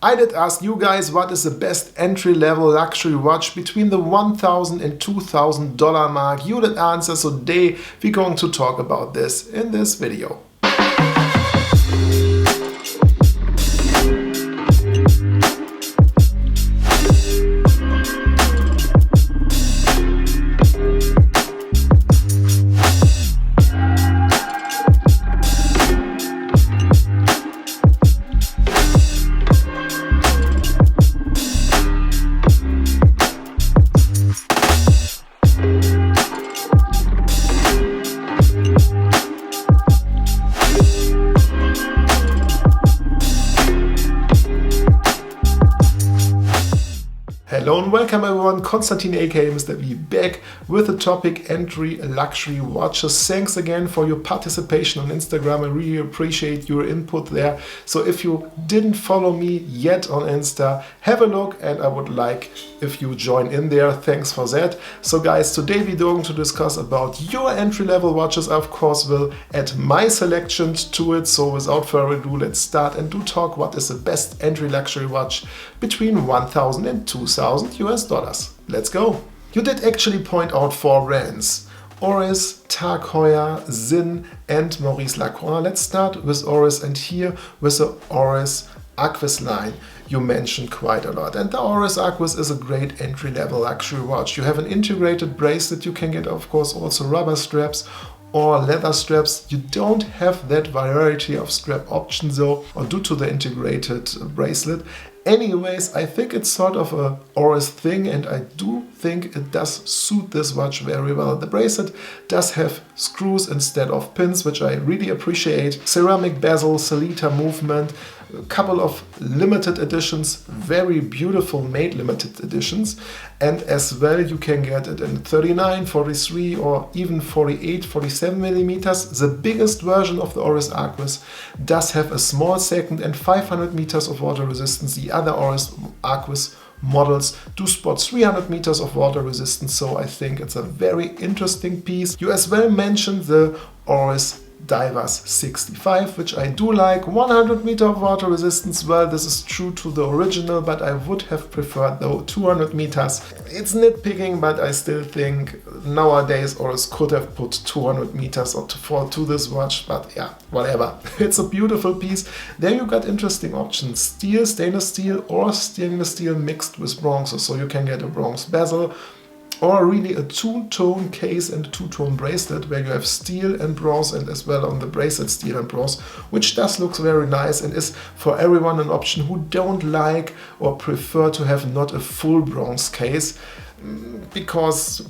I did ask you guys what is the best entry-level luxury watch between the $1,000 and $2,000 mark. You did answer, so today we're going to talk about this in this video. Hello and welcome everyone, Konstantin aka Mr. V back with the topic entry luxury watches. Thanks again for your participation on Instagram. I really appreciate your input there. So if you didn't follow me yet on Insta, have a look and I would like if you join in there. Thanks for that. So guys, today we're going to discuss about your entry level watches. I of course will add my selections to it. So without further ado, let's start and do talk what is the best entry luxury watch between $1,000 and $2,000 US dollars. Let's go. You did actually point out 4 brands: Auris, Tag Heuer, Sinn and Maurice Lacroix. Let's start with Auris, and here with the Auris Aquos line you mentioned quite a lot. And the Auris Aquos is a great entry-level luxury watch. You have an integrated bracelet, you can get of course also rubber straps or leather straps. You don't have that variety of strap options though, or due to the integrated bracelet. Anyways, I think it's sort of a Auris thing and I do think it does suit this watch very well. The bracelet does have screws instead of pins, which I really appreciate. Ceramic bezel, Celita movement, a couple of limited editions, very beautiful made limited editions. And as well you can get it in 39, 43 or even 48, 47 millimeters. The biggest version of the Auris Aquos does have a small second and 500 meters of water resistance. The other Auris Aquos models do spot 300 meters of water resistance, so I think it's a very interesting piece. You as well mentioned the Auris Divers 65, which I do like. 100 meter of water resistance. Well, this is true to the original, but I would have preferred though 200 meters. It's nitpicking, but I still think nowadays Auris could have put 200 meters to this watch, but yeah, whatever. It's a beautiful piece. There you got interesting options: steel, stainless steel or stainless steel mixed with bronze, so you can get a bronze bezel, or really a two-tone case and a two-tone bracelet where you have steel and bronze, and as well on the bracelet steel and bronze, which does look very nice and is for everyone an option who don't like or prefer to have not a full bronze case, because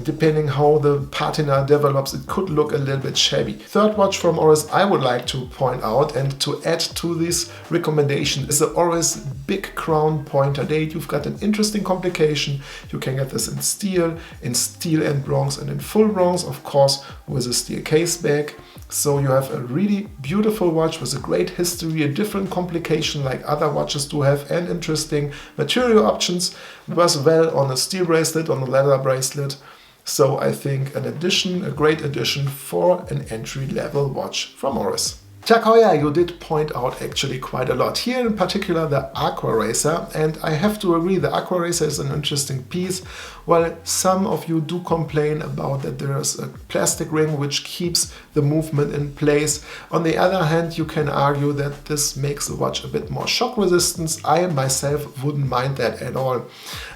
depending how the patina develops, it could look a little bit shabby. Third watch from Auris I would like to point out and to add to this recommendation is the Auris Big Crown Pointer Date. You've got an interesting complication. You can get this in steel and bronze, and in full bronze, of course, with a steel case back. So you have a really beautiful watch with a great history, a different complication like other watches do have, and interesting material options. Works well on a steel bracelet, on a leather bracelet. So I think a great addition for an entry-level watch from Auris. Tag Heuer you did point out actually quite a lot. Here in particular the Aquaracer, and I have to agree, the Aquaracer is an interesting piece. Well, some of you do complain about that there is a plastic ring which keeps the movement in place. On the other hand, you can argue that this makes the watch a bit more shock resistant. I myself wouldn't mind that at all.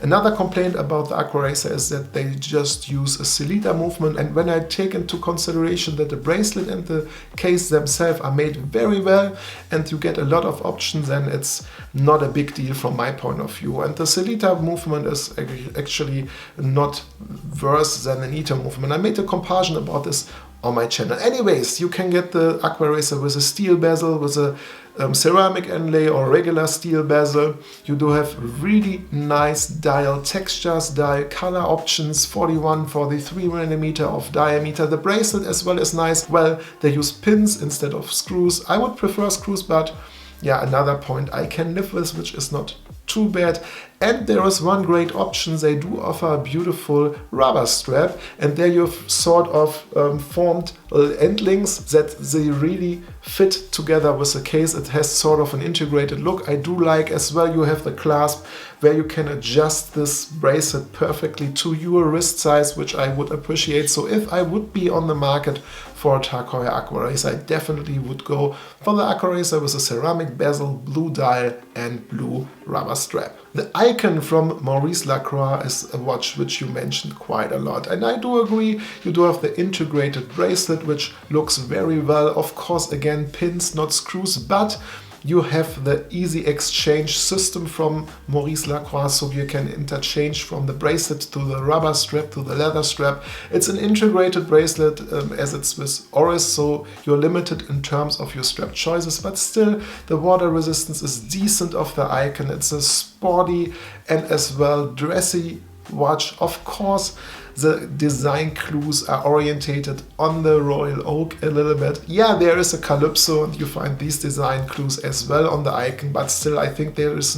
Another complaint about the Aquaracer is that they just use a Celita movement, and when I take into consideration that the bracelet and the case themselves are made very well and you get a lot of options, then it's not a big deal from my point of view. And the Celita movement is actually not worse than an ETA movement. I made a comparison about this on my channel. Anyways, you can get the Aquaracer with a steel bezel, with a ceramic inlay or regular steel bezel. You do have really nice dial textures, dial color options, 41, 43 millimeter of diameter. The bracelet as well is nice. Well, they use pins instead of screws. I would prefer screws, but yeah, another point I can live with, which is not too bad. And there is one great option, they do offer a beautiful rubber strap, and there you've sort of formed end links that they really fit together with the case. It has sort of an integrated look. I do like as well, you have the clasp where you can adjust this bracelet perfectly to your wrist size, which I would appreciate. So if I would be on the market for a Tag Heuer Aquaracer, I definitely would go for the Aquaracer with a ceramic bezel, blue dial and blue rubber strap. The icon from Maurice Lacroix is a watch which you mentioned quite a lot, and I do agree. You do have the integrated bracelet, which looks very well. Of course, again, pins, not screws, but you have the easy exchange system from Maurice Lacroix, so you can interchange from the bracelet to the rubber strap to the leather strap. It's an integrated bracelet as it's with Auris, so you're limited in terms of your strap choices, but still the water resistance is decent of the icon. It's a sporty and as well dressy watch. Of course, the design clues are orientated on the royal oak a little bit. Yeah, there is a calypso and you find these design clues as well on the icon, but still I think there is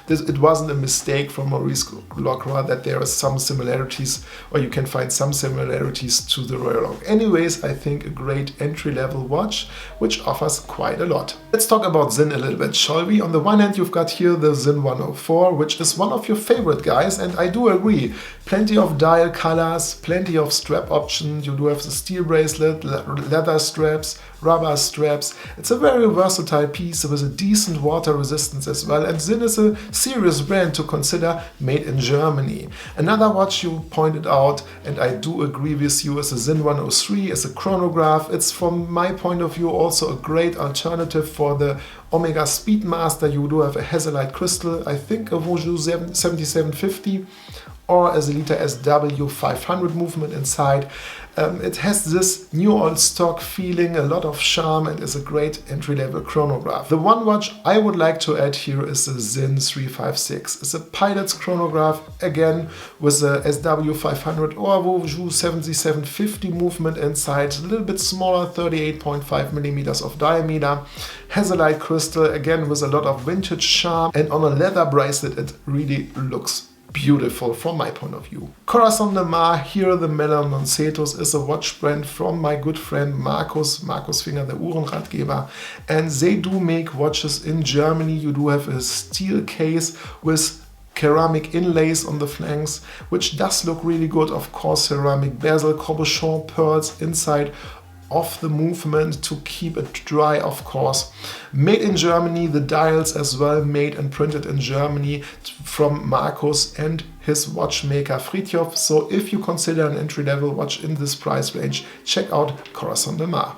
it wasn't a mistake from Maurice Lacroix that there are some similarities, or you can find some similarities to the royal oak. Anyways, I think a great entry-level watch which offers quite a lot. Let's talk about Sinn a little bit, shall we? On the one hand, you've got here the Sinn 104, which is one of your favorite guys, and I do agree. Plenty of dial colors, plenty of strap options. You do have the steel bracelet, leather straps, rubber straps. It's a very versatile piece with a decent water resistance as well, and Sinn is a serious brand to consider, made in Germany. Another watch you pointed out, and I do agree with you, is the Sinn 103, is a chronograph. It's from my point of view also a great alternative for the Omega Speedmaster. You do have a Hazellite crystal, I think a Vougeot 7750 or a Zelita SW 500 movement inside. It has this new old stock feeling, a lot of charm, and is a great entry-level chronograph. The one watch I would like to add here is the Sinn 356. It's a pilot's chronograph, again with a SW 500 or Vougeot 7750 movement inside, a little bit smaller, 38.5 millimeters of diameter. Hazellite crystal, again with a lot of vintage charm, and on a leather bracelet it really looks beautiful from my point of view. Corazon de Ma, here the Melanon Cetus, is a watch brand from my good friend Markus Finger, the Uhrenratgeber, and they do make watches in Germany. You do have a steel case with ceramic inlays on the flanks, which does look really good. Of course, ceramic bezel, cabochon pearls inside of the movement to keep it dry, of course. Made in Germany, the dials as well made and printed in Germany from Markus and his watchmaker Fritjof. So if you consider an entry-level watch in this price range, check out Corazon de Ma.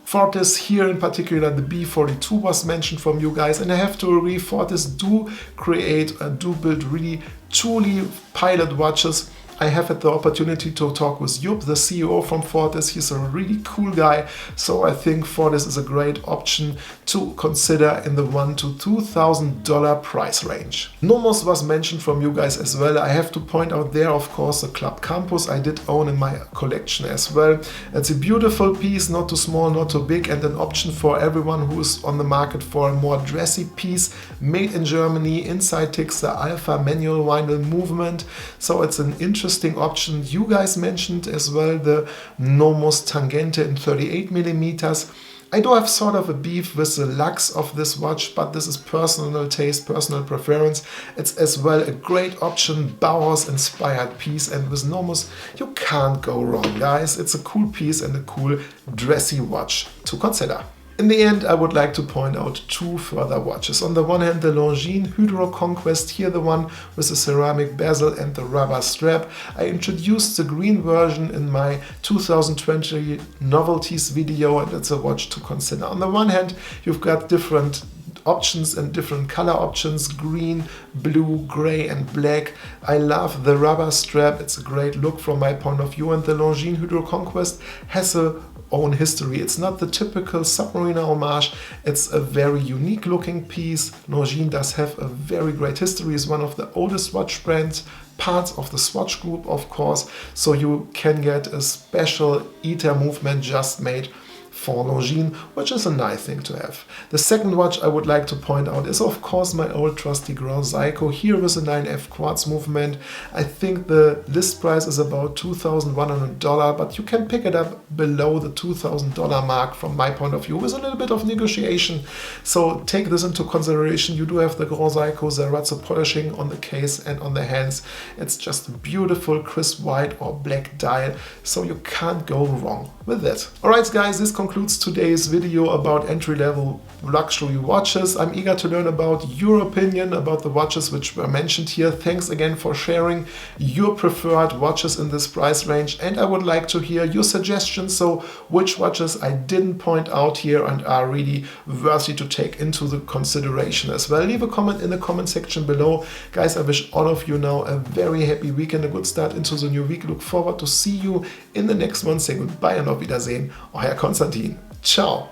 Fortis, here in particular the B42 was mentioned from you guys, and I have to agree, Fortis do build really truly pilot watches. I have had the opportunity to talk with Jupp, the CEO from Fortis. He's a really cool guy, so I think Fortis is a great option to consider in the $1,000 to $2,000 price range. Nomos was mentioned from you guys as well. I have to point out there, of course, the Club Campus I did own in my collection as well. It's a beautiful piece, not too small, not too big, and an option for everyone who is on the market for a more dressy piece. Made in Germany, inside ticks the Alpha manual vinyl movement, so it's an interesting option. You guys mentioned as well the Nomos Tangente in 38 millimeters. I do have sort of a beef with the lux of this watch, but this is personal taste, personal preference. It's as well a great option, Bauhaus inspired piece, and with Nomos you can't go wrong, guys. It's a cool piece and a cool dressy watch to consider. In the end, I would like to point out two further watches. On the one hand, the Longines Hydro Conquest, here the one with the ceramic bezel and the rubber strap. I introduced the green version in my 2020 novelties video, and it's a watch to consider. On the one hand, you've got different options and different color options, green, blue, gray and black. I love the rubber strap, it's a great look from my point of view, and the Longines Hydro Conquest has a own history. It's not the typical Submariner homage, it's a very unique looking piece. Longines does have a very great history, it's one of the oldest watch brands, parts of the Swatch Group of course, so you can get a special ETA movement just made for Longines, which is a nice thing to have. The second watch I would like to point out is of course my old trusty Grand Seiko, here with a 9F quartz movement. I think the list price is about $2,100, but you can pick it up below the $2,000 mark from my point of view with a little bit of negotiation. So take this into consideration. You do have the Grand Seiko Zarazzo polishing on the case and on the hands. It's just a beautiful crisp white or black dial, so you can't go wrong with it. Alright guys, this concludes today's video about entry-level luxury watches. I'm eager to learn about your opinion about the watches which were mentioned here. Thanks again for sharing your preferred watches in this price range, and I would like to hear your suggestions, so which watches I didn't point out here and are really worthy to take into the consideration as well. Leave a comment in the comment section below. Guys, I wish all of you now a very happy weekend, a good start into the new week. Look forward to see you in the next one. Say goodbye and auf Wiedersehen. Euer Konstantin. Ciao.